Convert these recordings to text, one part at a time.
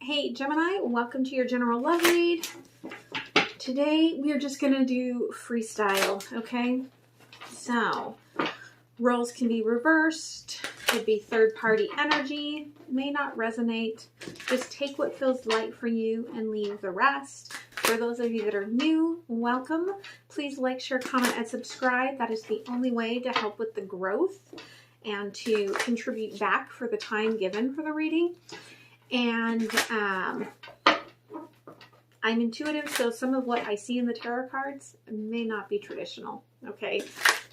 Hey Gemini, welcome to your general love read. Today we are just going to do freestyle, okay? So, roles can be reversed, could be third-party energy, may not resonate. Just take what feels light for you and leave the rest. For those of you that are new, welcome. Please like, share, comment, and subscribe. That is the only way to help with the growth and to contribute back for the time given for the reading. And I'm intuitive, so some of what I see in the tarot cards may not be traditional, okay?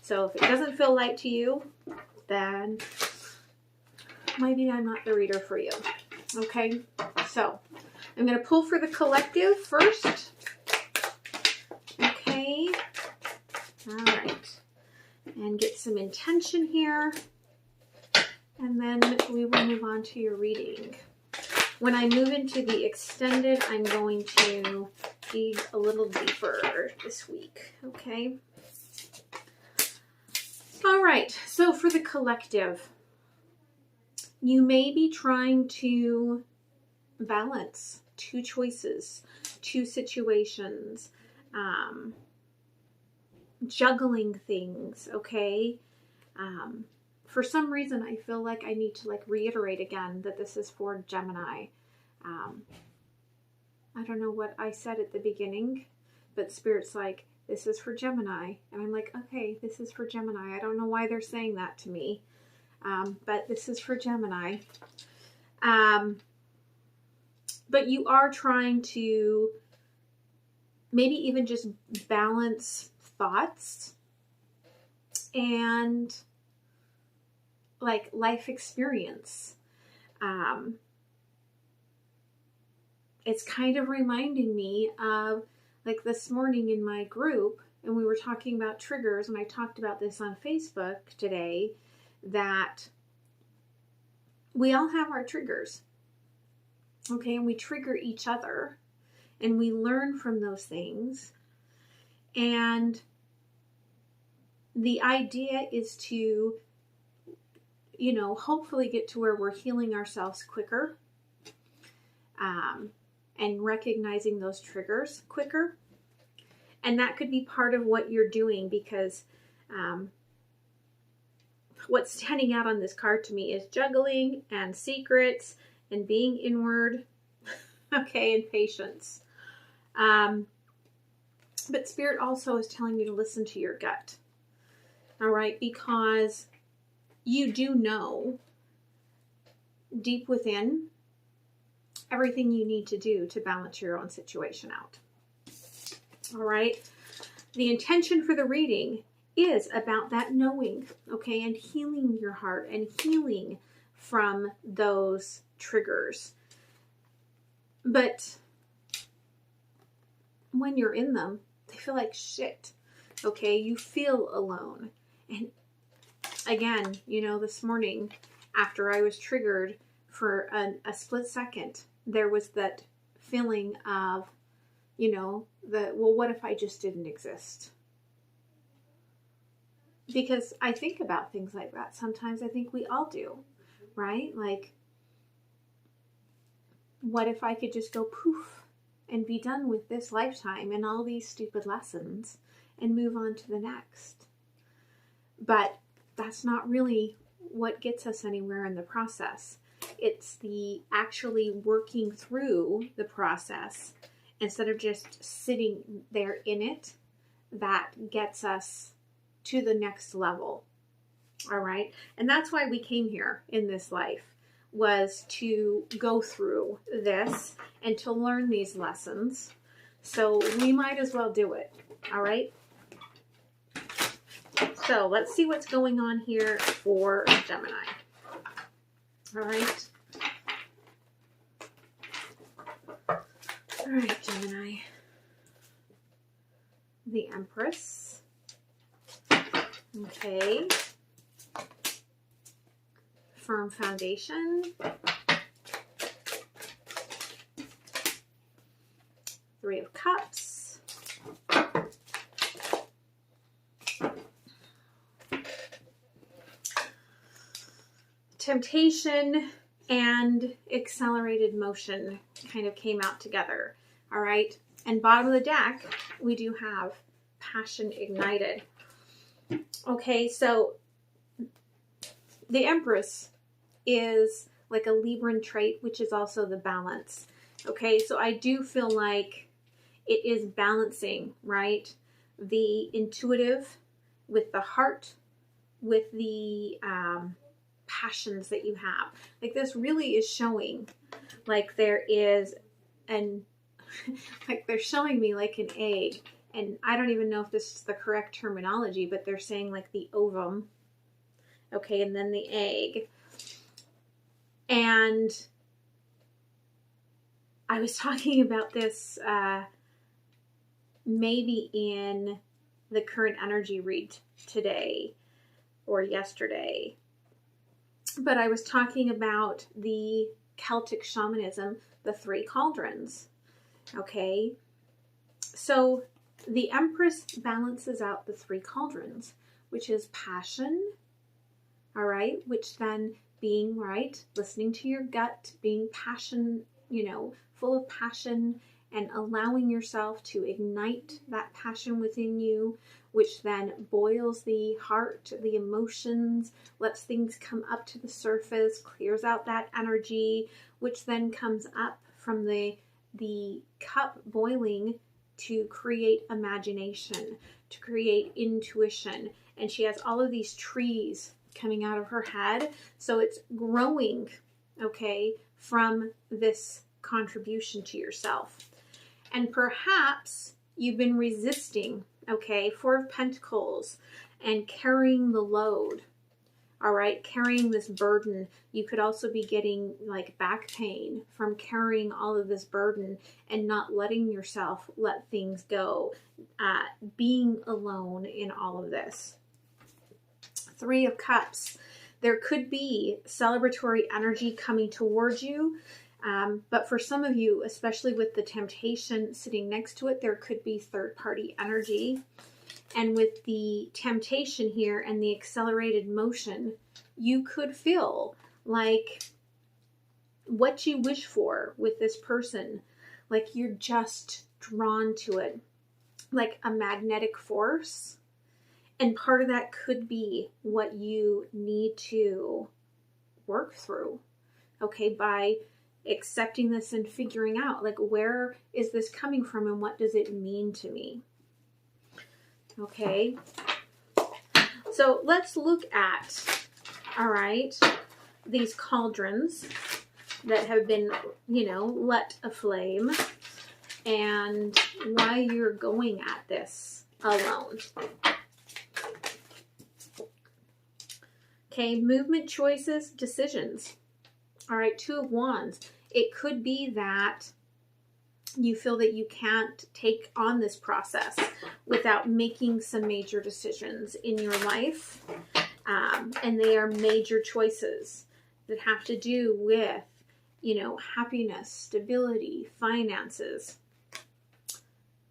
So if it doesn't feel light to you, then maybe I'm not the reader for you, okay? So I'm going to pull for the collective first, okay? All right, and get some intention here, and then we will move on to your reading. When I move into the extended, I'm going to dig a little deeper this week, okay? All right, so for the collective, you may be trying to balance two choices, two situations, juggling things, okay? For some reason, I feel like I need to reiterate again that this is for Gemini. I don't know what I said at the beginning, but Spirit's like, this is for Gemini. And I'm like, okay, this is for Gemini. I don't know why they're saying that to me, but this is for Gemini. But you are trying to maybe even just balance thoughts and life experience. It's kind of reminding me of this morning in my group, and we were talking about triggers, and I talked about this on Facebook today, that we all have our triggers, okay, and we trigger each other, and we learn from those things, and the idea is to hopefully get to where we're healing ourselves quicker, and recognizing those triggers quicker. And that could be part of what you're doing, because what's standing out on this card to me is juggling and secrets and being inward, okay, and patience. But Spirit also is telling you to listen to your gut, all right, because you do know deep within everything you need to do to balance your own situation out. All right. The intention for the reading is about that knowing, okay, and healing your heart and healing from those triggers. But when you're in them, they feel like shit, okay? You feel alone. And again, this morning, after I was triggered for a split second, there was that feeling of, what if I just didn't exist? Because I think about things like that. Sometimes I think we all do, right? What if I could just go poof and be done with this lifetime and all these stupid lessons and move on to the next? But that's not really what gets us anywhere in the process. It's the actually working through the process instead of just sitting there in it that gets us to the next level. All right. And that's why we came here in this life, was to go through this and to learn these lessons. So we might as well do it. All right. So let's see what's going on here for Gemini. All right. All right, Gemini. The Empress. Okay. Firm foundation. Three of Cups. Temptation, and accelerated motion kind of came out together. All right. And bottom of the deck, we do have passion ignited. Okay, so the Empress is like a Libran trait, which is also the balance. Okay, so I do feel like it is balancing, right? The intuitive with the heart, with the passions that you have. Like this really is showing like there is like they're showing me like an egg. And I don't even know if this is the correct terminology, but they're saying like the ovum, okay, and then the egg. And I was talking about this maybe in the current energy read today or yesterday, but I was talking about the Celtic shamanism, the 3 cauldrons, okay? So the Empress balances out the 3 cauldrons, which is passion, all right, which then being right, listening to your gut, being passion, you know, full of passion and allowing yourself to ignite that passion within you, which then boils the heart, the emotions, lets things come up to the surface, clears out that energy, which then comes up from the cup boiling to create imagination, to create intuition. And she has all of these trees coming out of her head. So it's growing, okay, from this contribution to yourself. And perhaps you've been resisting, okay, 4 of Pentacles and carrying the load, all right, carrying this burden. You could also be getting like back pain from carrying all of this burden and not letting yourself let things go, being alone in all of this. 3 of Cups. There could be celebratory energy coming towards you, but for some of you, especially with the temptation sitting next to it, there could be third-party energy. And with the temptation here and the accelerated motion, you could feel like what you wish for with this person, like you're just drawn to it, like a magnetic force. And part of that could be what you need to work through, okay, by accepting this and figuring out, like, where is this coming from and what does it mean to me? Okay, so let's look at, all right, these cauldrons that have been, you know, let aflame and why you're going at this alone. Okay, movement, choices, decisions. All right, 2 of Wands. It could be that you feel that you can't take on this process without making some major decisions in your life. And they are major choices that have to do with, you know, happiness, stability, finances.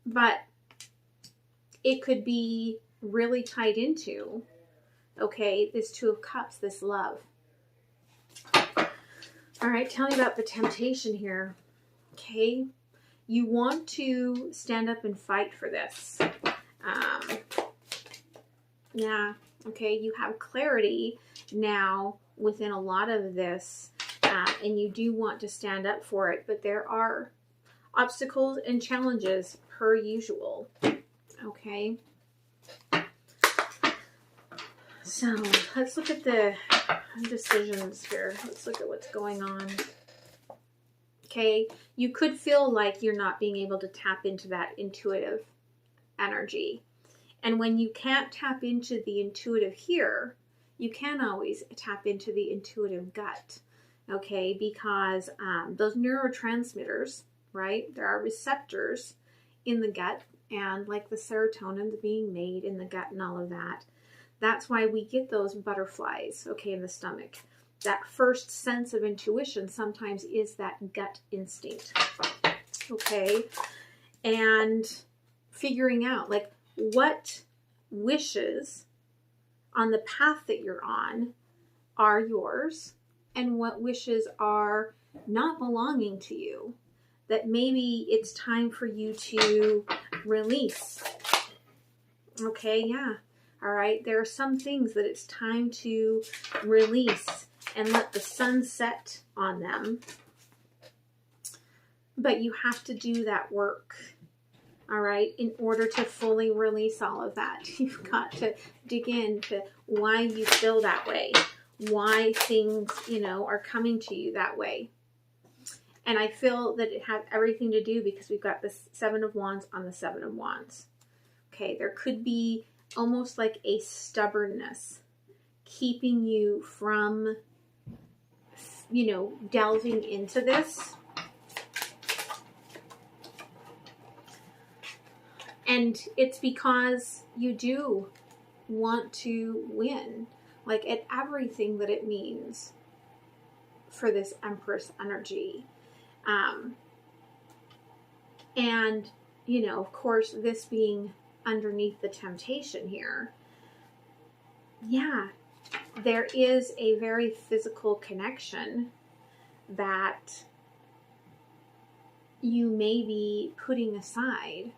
But it could be really tied into, okay, this 2 of Cups, this love. All right, tell me about the temptation here. Okay, you want to stand up and fight for this. Yeah, okay, you have clarity now within a lot of this, and you do want to stand up for it, but there are obstacles and challenges per usual. Okay. So let's look at the decisions here. Let's look at what's going on. Okay, you could feel like you're not being able to tap into that intuitive energy. And when you can't tap into the intuitive here, you can always tap into the intuitive gut. Okay, because those neurotransmitters, right? There are receptors in the gut, and like the serotonin being made in the gut and all of that. That's why we get those butterflies, okay, in the stomach. That first sense of intuition sometimes is that gut instinct, okay? And figuring out, like, what wishes on the path that you're on are yours, and what wishes are not belonging to you, that maybe it's time for you to release. Okay, yeah. All right, there are some things that it's time to release and let the sun set on them. But you have to do that work, all right, in order to fully release all of that. You've got to dig into why you feel that way, why things, are coming to you that way. And I feel that it has everything to do because we've got the Seven of Wands on the Seven of Wands. Okay, there could be almost like a stubbornness keeping you from, delving into this. And it's because you do want to win, like at everything that it means for this Empress energy. And, of course, this being underneath the temptation here, yeah, there is a very physical connection that you may be putting aside.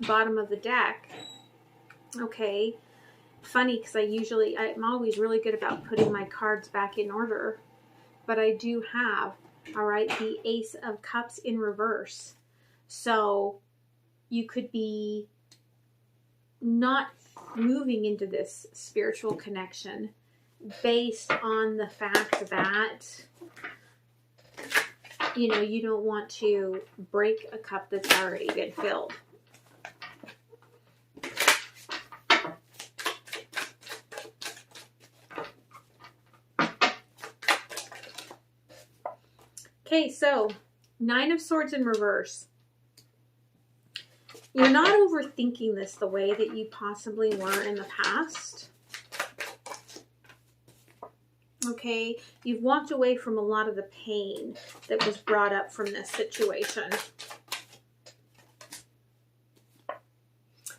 Bottom of the deck. Okay, funny because I'm always really good about putting my cards back in order, but I do have, all right, the Ace of Cups in reverse. So you could be not moving into this spiritual connection based on the fact that, you don't want to break a cup that's already been filled. Okay, so Nine of Swords in reverse. You're not overthinking this the way that you possibly were in the past. Okay, you've walked away from a lot of the pain that was brought up from this situation.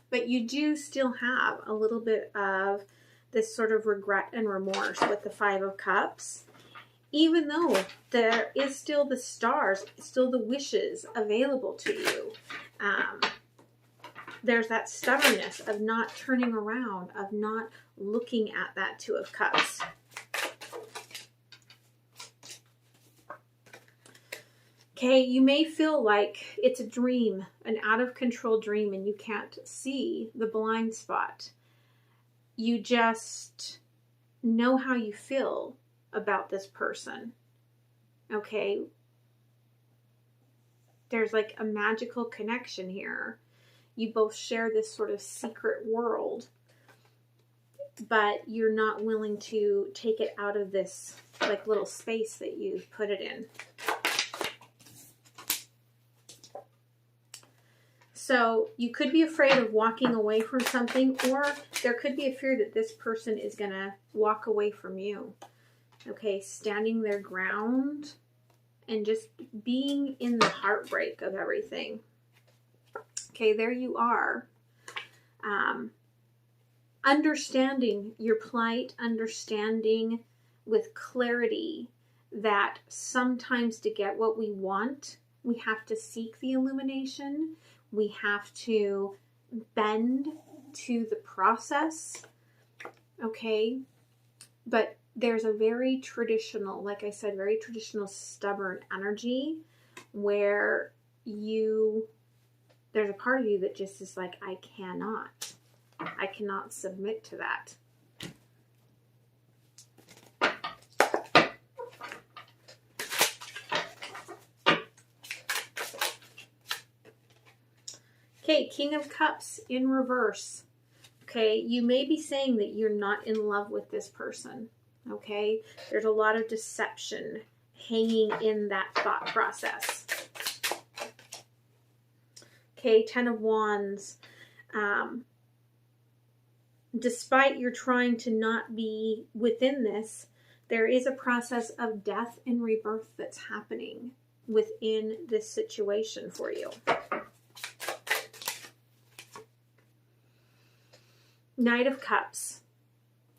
But you do still have a little bit of this sort of regret and remorse with the Five of Cups. Even though there is still the stars, still the wishes available to you. There's that stubbornness of not turning around, of not looking at that Two of Cups. Okay, you may feel like it's a dream, an out of control dream, and you can't see the blind spot. You just know how you feel about this person. Okay, there's like a magical connection here. You both share this sort of secret world, but you're not willing to take it out of this like little space that you've put it in. So you could be afraid of walking away from something, or there could be a fear that this person is going to walk away from you. Okay, standing their ground and just being in the heartbreak of everything. Okay, there you are. Understanding your plight, understanding with clarity that sometimes to get what we want, we have to seek the illumination. We have to bend to the process. Okay, but there's a very traditional, like I said, very traditional stubborn energy where there's a part of you that just is like, I cannot submit to that. Okay, King of Cups in reverse. Okay, you may be saying that you're not in love with this person. Okay, there's a lot of deception hanging in that thought process. Okay, Ten of Wands. Despite you're trying to not be within this, there is a process of death and rebirth that's happening within this situation for you. Knight of Cups.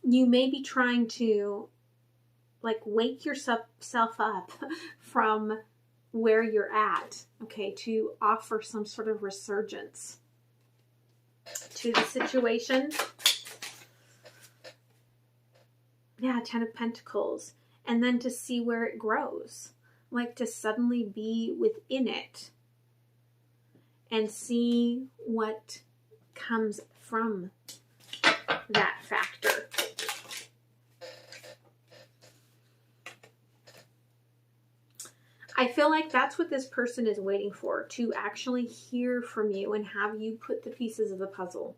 You may be trying to like wake yourself up from where you're at, okay, to offer some sort of resurgence to the situation. Yeah, 10 of Pentacles. And then to see where it grows. Like to suddenly be within it and see what comes from that factor. I feel like that's what this person is waiting for, to actually hear from you and have you put the pieces of the puzzle.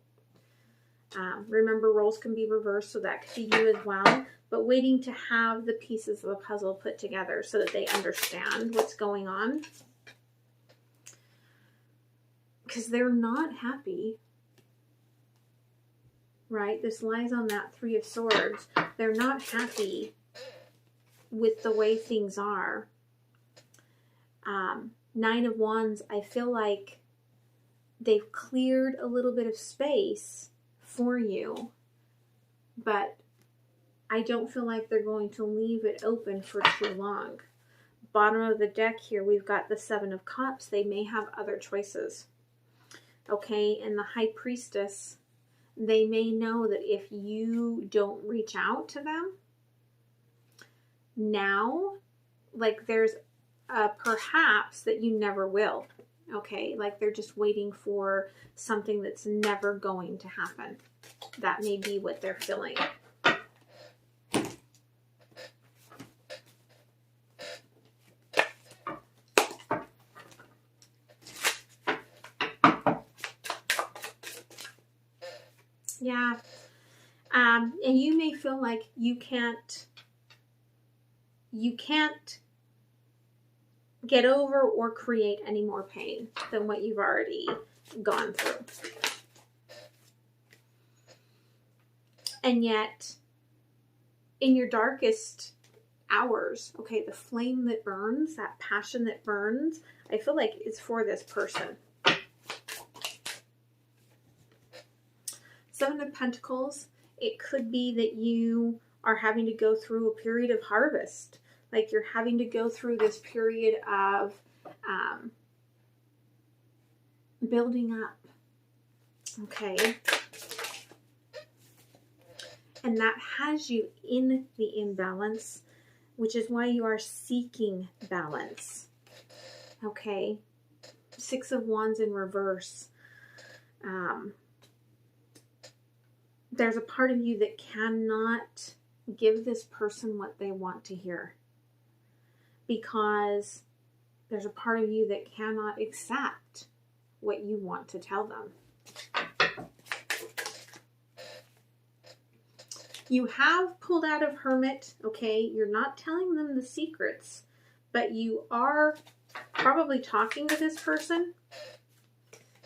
Remember, roles can be reversed, so that could be you as well, but waiting to have the pieces of the puzzle put together so that they understand what's going on. Because they're not happy, right? This lies on that 3 of Swords. They're not happy with the way things are. 9 of Wands, I feel like they've cleared a little bit of space for you, but I don't feel like they're going to leave it open for too long. Bottom of the deck here, we've got the 7 of Cups. They may have other choices. Okay, and the High Priestess, they may know that if you don't reach out to them now, like there's perhaps that you never will. Okay, like they're just waiting for something that's never going to happen. That may be what they're feeling. Yeah. And you may feel like you can't get over or create any more pain than what you've already gone through. And yet, in your darkest hours, okay, the flame that burns, that passion that burns, I feel like it's for this person. 7 of Pentacles, it could be that you are having to go through a period of harvest. Like you're having to go through this period of building up. Okay. And that has you in the imbalance, which is why you are seeking balance. Okay. 6 of Wands in reverse. There's a part of you that cannot give this person what they want to hear, because there's a part of you that cannot accept what you want to tell them. You have pulled out of Hermit, okay? You're not telling them the secrets, but you are probably talking to this person,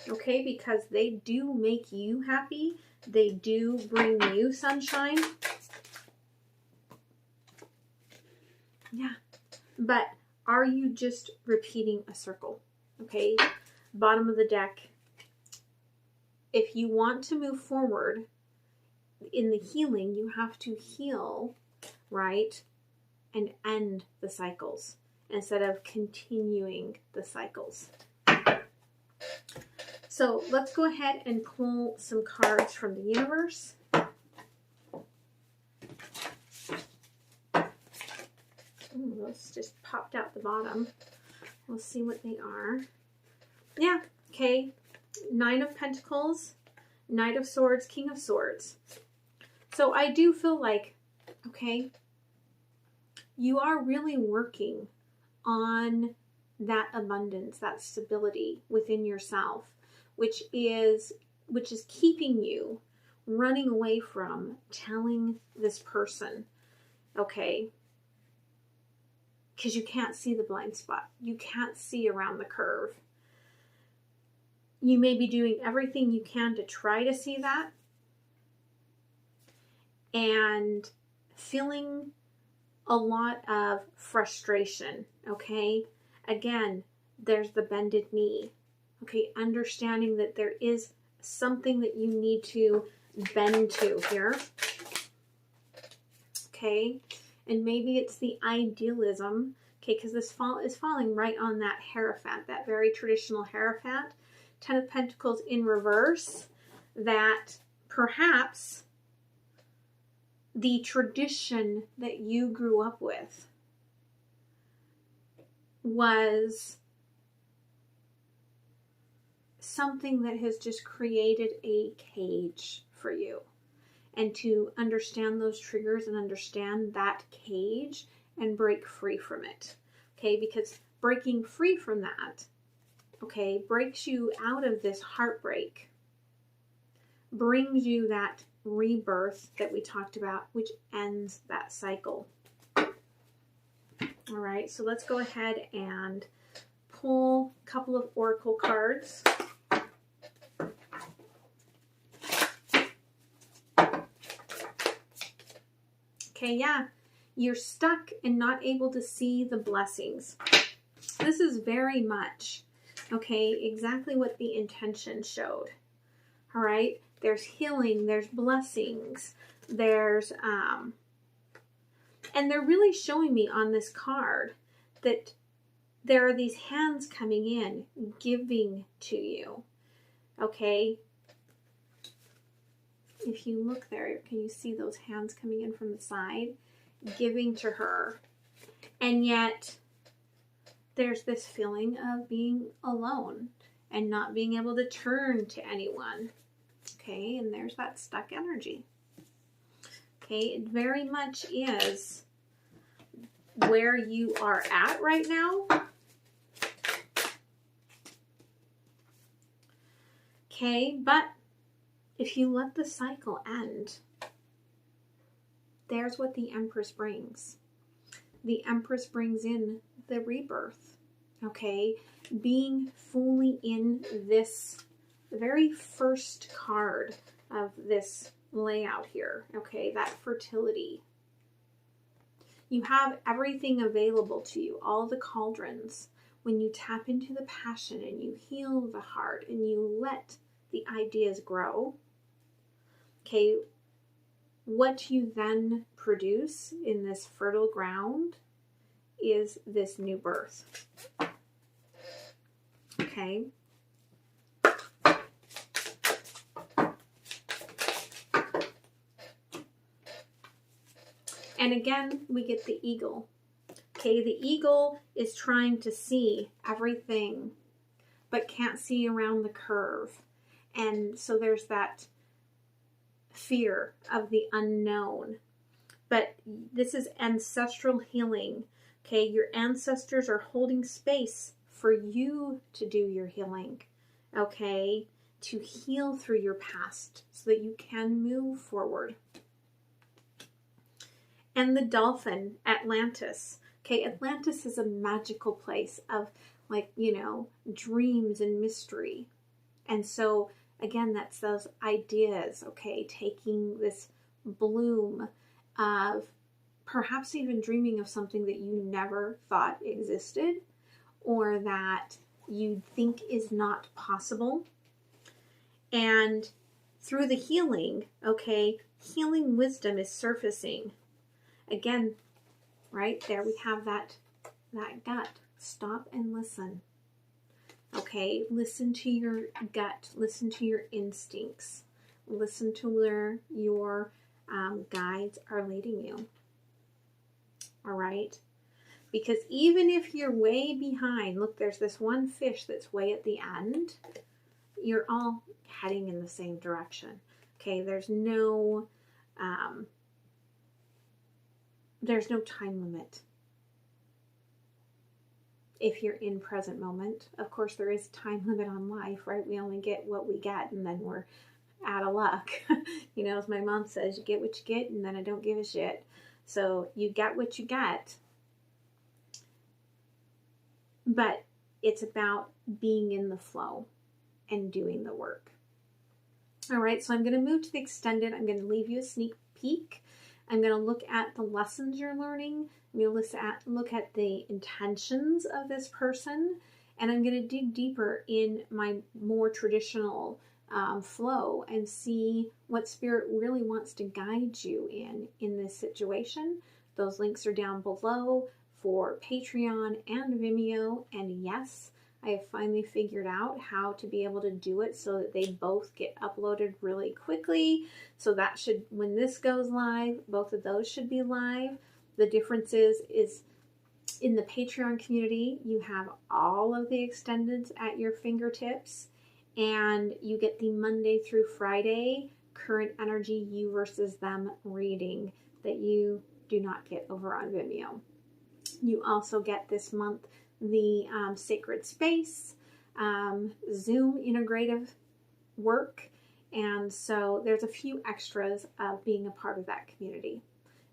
okay? Because they do make you happy. They do bring you sunshine. Yeah. But are you just repeating a circle? Okay. Bottom of the deck. If you want to move forward in the healing, you have to heal, right? And end the cycles instead of continuing the cycles. So let's go ahead and pull some cards from the universe. Ooh, those just popped out the bottom. We'll see what they are. Yeah, okay. 9 of Pentacles, Knight of Swords, King of Swords. So I do feel like, okay, you are really working on that abundance, that stability within yourself, which is keeping you running away from telling this person, okay, because you can't see the blind spot. You can't see around the curve. You may be doing everything you can to try to see that and feeling a lot of frustration, okay? Again, there's the bended knee, okay? Understanding that there is something that you need to bend to here, okay? And maybe it's the idealism, okay, because this is falling right on that Hierophant, that very traditional Hierophant. 10 of Pentacles in reverse, that perhaps the tradition that you grew up with was something that has just created a cage for you. And to understand those triggers and understand that cage and break free from it. Okay, because breaking free from that, okay, breaks you out of this heartbreak, brings you that rebirth that we talked about, which ends that cycle. All right, so let's go ahead and pull a couple of oracle cards. Okay, yeah, you're stuck and not able to see the blessings. This is very much, okay, exactly what the intention showed. All right, there's healing, there's blessings, there's, and they're really showing me on this card that there are these hands coming in, giving to you, okay? If you look there, can you see those hands coming in from the side, giving to her? And yet, there's this feeling of being alone and not being able to turn to anyone. Okay, and there's that stuck energy. Okay, it very much is where you are at right now. Okay, but if you let the cycle end, there's what the Empress brings. The Empress brings in the rebirth, okay? Being fully in this very first card of this layout here, okay? That fertility. You have everything available to you, all the cauldrons. When you tap into the passion and you heal the heart and you let the ideas grow, okay, what you then produce in this fertile ground is this new birth. Okay. And again, we get the eagle. Okay, the eagle is trying to see everything, but can't see around the curve. And so there's that fear of the unknown. But this is ancestral healing. Okay, your ancestors are holding space for you to do your healing. Okay, to heal through your past so that you can move forward. And the dolphin, Atlantis. Okay, Atlantis is a magical place of, like, you know, dreams and mystery. And so, again, that's those ideas, okay, taking this bloom of perhaps even dreaming of something that you never thought existed or that you think is not possible. And through the healing, okay, healing wisdom is surfacing. Again, right there we have that gut. Stop and listen. Okay, listen to your gut. Listen to your instincts. Listen to where your guides are leading you. All right? Because even if you're way behind, look, there's this one fish that's way at the end. You're all heading in the same direction. Okay, there's no time limit. If you're in present moment, of course there is a time limit on life, right? We only get what we get and then we're out of luck. You know, as my mom says, you get what you get and then I don't give a shit. So you get what you get. But it's about being in the flow and doing the work. All right, so I'm going to move to the extended. I'm going to leave you a sneak peek. I'm going to look at the lessons you're learning. I'm going to look at the intentions of this person. And I'm going to dig deeper in my more traditional flow and see what Spirit really wants to guide you in this situation. Those links are down below for Patreon and Vimeo. And yes, I have finally figured out how to be able to do it so that they both get uploaded really quickly. So that should, when this goes live, both of those should be live. The difference is in the Patreon community, you have all of the extendeds at your fingertips, and you get the Monday through Friday current energy you versus them reading that you do not get over on Vimeo. You also get this month the Sacred Space, Zoom integrative work, and so there's a few extras of being a part of that community.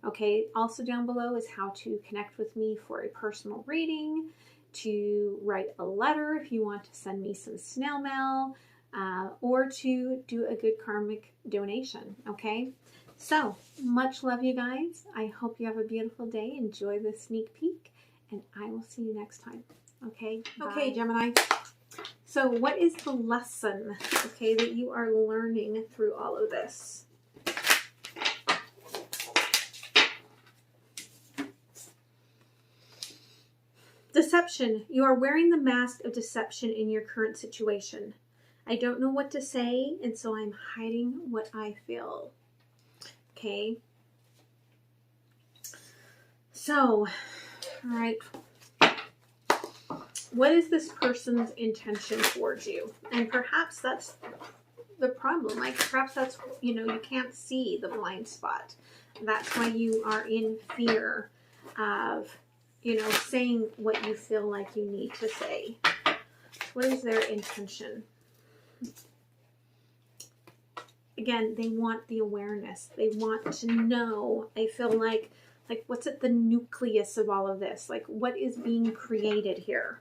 Okay, also down below is how to connect with me for a personal reading, to write a letter if you want to send me some snail mail, or to do a good karmic donation. Okay, so much love, you guys. I hope you have a beautiful day. Enjoy this sneak peek, and I will see you next time. Okay, okay, Gemini. So what is the lesson, okay, that you are learning through all of this? Deception. You are wearing the mask of deception in your current situation. I don't know what to say, and so I'm hiding what I feel. Okay. So, all right. What is this person's intention towards you? And perhaps that's the problem. Like, perhaps that's, you can't see the blind spot. That's why you are in fear of, saying what you feel like you need to say. What is their intention? Again, they want the awareness. They want to know. I feel like what's at the nucleus of all of this? Like, what is being created here?